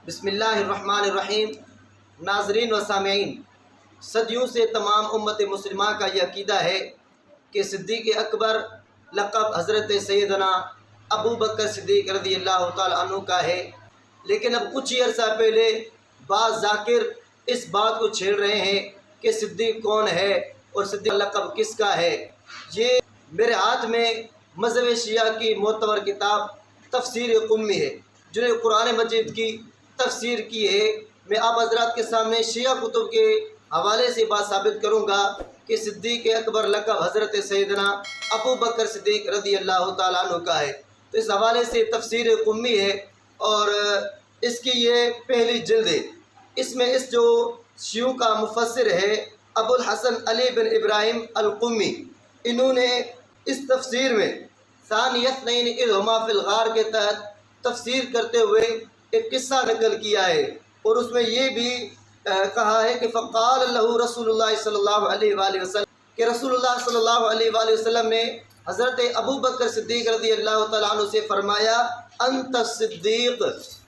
بسم اللہ الرحمن الرحیم۔ ناظرین و سامعین، صدیوں سے تمام امت مسلمہ کا یہ عقیدہ ہے کہ صدیق اکبر لقب حضرت سیدنا ابو بکر صدیق رضی اللہ تعالیٰ عنہ کا ہے، لیکن اب کچھ ہی عرصہ پہلے بعض ذاکر اس بات کو چھیڑ رہے ہیں کہ صدیق کون ہے اور صدیق لقب کس کا ہے۔ یہ میرے ہاتھ میں مذہب شیعہ کی معتبر کتاب تفسیر قمی ہے، جنہیں قرآن مجید کی تفسیر کی ہے۔ میں آپ حضرات کے سامنے شیعہ کتب کے حوالے سے بات ثابت کروں گا کہ صدیق اکبر لقب حضرت سیدنا ابو بکر صدیق رضی اللہ تعالیٰ عنہ کا ہے۔ تو اس حوالے سے تفسیر قمی ہے اور اس کی یہ پہلی جلد ہے۔ اس میں جو شیعوں کا مفسر ہے ابو الحسن علی بن ابراہیم القمی، انہوں نے اس تفسیر میں ثانی اثنین اذ ہما فی الغار کے تحت تفسیر کرتے ہوئے ایک قصہ نقل کیا ہے، اور اس میں یہ بھی کہا ہے کہ فقال له رسول اللہ صلی اللہ علیہ وآلہ وسلم، کہ رسول اللہ صلی اللہ علیہ وآلہ وسلم نے حضرت ابو بکر صدیق رضی اللہ تعالیٰ عنہ سے فرمایا انت صدیق،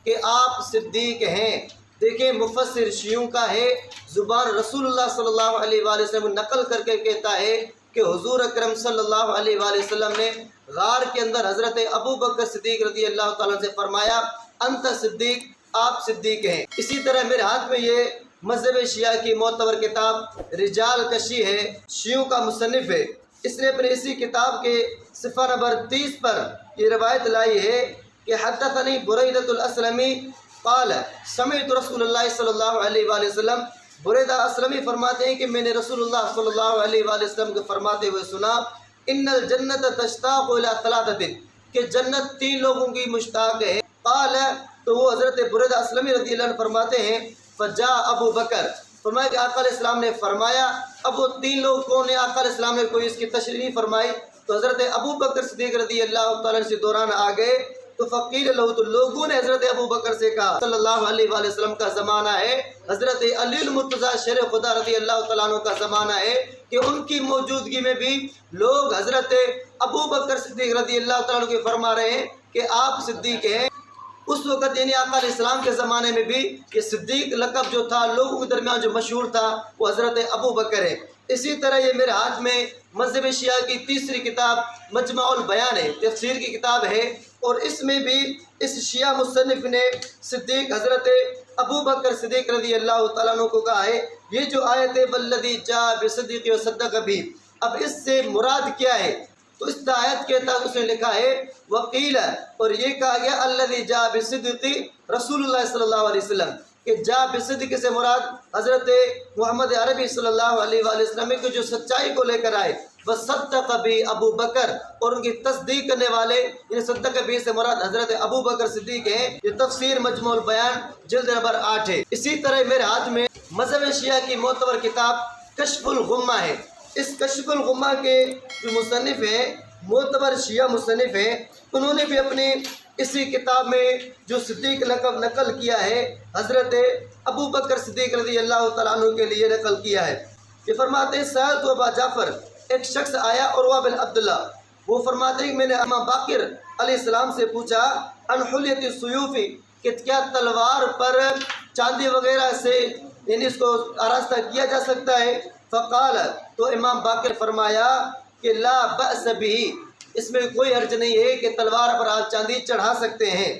کہ آپ صدیق ہیں۔ دیکھیں مفسر شیعوں کا ہے، زبان رسول اللہ صلی اللہ علیہ وآلہ وسلم نقل کر کے کہتا ہے کہ حضور اکرم صلی اللہ علیہ وآلہ وسلم نے غار کے اندر حضرت ابو بکر صدیق رضی اللہ تعالیٰ سے فرمایا انت صدیق، آپ صدیق ہیں۔ اسی طرح میرے ہاتھ میں یہ مذہب شیعہ کی معتبر کتاب رجال کشی ہے، شیعوں کا مصنف ہے۔ اس نے اپنے اسی کتاب کے صفحہ نمبر 30 پر یہ روایت لائی ہے کہ حدثنی بریدۃ الاسلمی قال سمعت رسول اللہ صلی اللہ علیہ وآلہ وسلم، بریدہ اسلمی فرماتے ہیں کہ میں نے رسول اللہ صلی اللہ علیہ وآلہ وسلم کو فرماتے ہوئے سنا ان الجنت تشتاق الی ثلاثۃ، کہ جنت 3 لوگوں کی مشتاق ہے۔ قال، تو وہ حضرت بریدہ اسلمی رضی اللہ عنہ فرماتے ہیں فجاء ابو بکر، فرمایا کہ آقا علیہ السلام نے فرمایا۔ اب وہ 3 لوگ کون ہیں؟ آقا علیہ السلام نے کوئی اس کی تشریح نہیں فرمائی، تو حضرت ابو بکر صدیق رضی اللہ تعالیٰ سے دوران آ گئے تو فقیل له، تو لوگوں نے حضرت ابو بکر سے کہا صلی اللہ علیہ وآلہ وسلم کا زمانہ ہے، حضرت علی المرتضیٰ شیر خدا رضی اللہ تعالیٰ عنہ کا زمانہ ہے کہ ان کی موجودگی میں بھی لوگ حضرت ابو بکر صدیق رضی اللہ تعالیٰ عنہ کے فرما رہے ہیں کہ آپ صدیق ہیں۔ اس وقت یعنی آقا علیہ السلام کے زمانے میں بھی کہ صدیق لقب جو تھا لوگوں کے درمیان جو مشہور تھا وہ حضرت ابو بکر ہے۔ اسی طرح یہ میرے ہاتھ میں مذہب شیعہ کی تیسری کتاب مجمع البیان ہے، تفسیر کی کتاب ہے، اور اس میں بھی اس شیعہ مصنف نے صدیق حضرت ابو بکر صدیق رضی اللہ تعالیٰ عنہ کو کہا ہے۔ یہ جو آیت ہے والذی جاء بصدیق وصدق بھی، اب اس سے مراد کیا ہے؟ تو اس آیت کے تحت اس نے لکھا ہے وقیل، اور یہ کہا گیا الذی جاء بصدق رسول اللہ صلی اللہ علیہ وسلم، کہ جاء بصدق سے مراد حضرت محمد عربی صلی اللہ علیہ وآلہ وسلم کے جو سچائی کو لے کر آئے، وصدق بھی ابو بکر، اور ان کی تصدیق کرنے والے یعنی صدق بھی سے مراد حضرت ابو بکر صدیق ہیں۔ یہ تفسیر مجموع البیان جلد نمبر 8 ہے۔ اسی طرح میرے ہاتھ میں مذہب شیعہ کی معتبر کتاب کشف الغمہ ہے۔ اس کشف الغمہ کے جو مصنف ہیں معتبر شیعہ مصنف ہیں، انہوں نے بھی اپنی اسی کتاب میں جو صدیق لقب نقل کیا ہے حضرت ابو بکر صدیق رضی اللہ تعالیٰ عنہ کے لیے نقل کیا ہے۔ یہ فرماتے ہیں سألت ابا جعفر، ایک شخص آیا عروہ بن عبداللہ، وہ فرماتے ہیں کہ میں نے امام باقر علیہ السلام سے پوچھا عن حلیت السیوف، کہ کیا تلوار پر چاندی وغیرہ سے یعنی اس کو آراستہ کیا جا سکتا ہے؟ فقال، تو امام باقر فرمایا کہ لا بأس به، اس میں کوئی حرج نہیں ہے کہ تلوار پر آپ چاندی چڑھا سکتے ہیں۔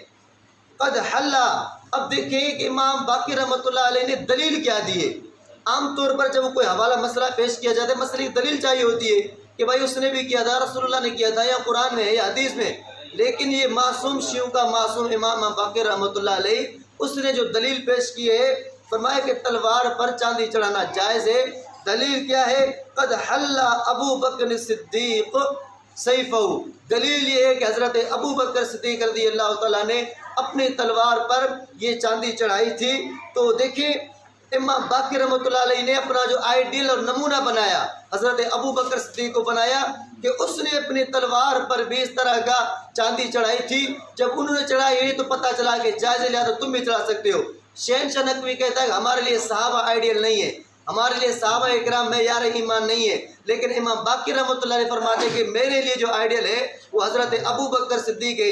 قد حلا، اب دیکھیں کہ امام باقر رحمۃ اللہ علیہ نے دلیل کیا دی ہے۔ عام طور پر جب کوئی حوالہ مسئلہ پیش کیا جاتا ہے مسئلے کی دلیل چاہیے ہوتی ہے کہ بھائی اس نے بھی کیا تھا، رسول اللہ نے کیا تھا، یا قرآن میں ہے یا حدیث میں، لیکن یہ معصوم شیعوں کا معصوم امام باقر رحمۃ اللہ علیہ اس نے جو دلیل پیش کی ہے فرمایا کہ تلوار پر چاندی چڑھانا جائز ہے۔ دلیل کیا ہے؟ قد حلا ابو بکر صدیق سیفہ، دلیل یہ ہے کہ حضرت ابو بکر صدیق رضی اللہ تعالیٰ نے اپنی تلوار پر یہ چاندی چڑھائی تھی۔ تو دیکھیں امام باقر رحمۃ اللہ علیہ نے اپنا جو آئیڈیل اور نمونہ بنایا حضرت ابو بکر صدیق کو بنایا کہ اس نے اپنی تلوار پر بھی اس طرح کا چاندی چڑھائی تھی۔ جب انہوں نے چڑھائی تو پتہ چلا کہ جائز لہٰذا تم بھی چڑھا سکتے ہو۔ شہنشاہ نقوی کہتا ہے کہ ہمارے لیے صحابہ آئیڈیل نہیں ہے، ہمارے لیے صحابہ اکرام معیار ایمان نہیں ہے، لیکن امام باقر رحمۃ اللہ علیہ فرماتے ہیں کہ میرے لیے جو آئیڈیل ہے وہ حضرت ابو بکر صدیق ہے۔